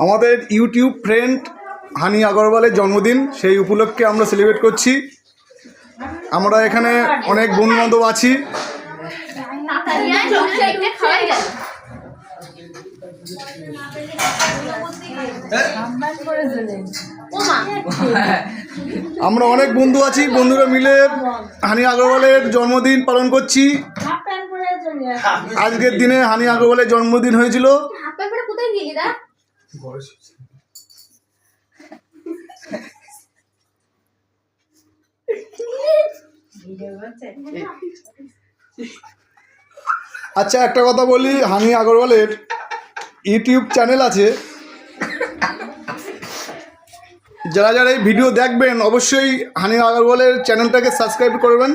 আমাদের YouTube friend হানি আগরওয়ালের জন্মদিন, সেই উপলক্ষে আমরা সেলিব্রেট করছি। আমরা এখানে অনেক বন্ধু বান্ধব আছি। আমরা অনেক বন্ধু আছি, বন্ধুরা মিলে হানি আগরওয়ালের জন্মদিন পালন করছি। আজকের দিনে হানি আগরওয়ালের জন্মদিন হয়েছিল। আচ্ছা, একটা কথা বলি, হানি আগরওয়ালের ইউটিউব চ্যানেল আছে। যারা যারা এই ভিডিও দেখবেন অবশ্যই হানি আগরওয়ালের চ্যানেলটাকে সাবস্ক্রাইব করবেন।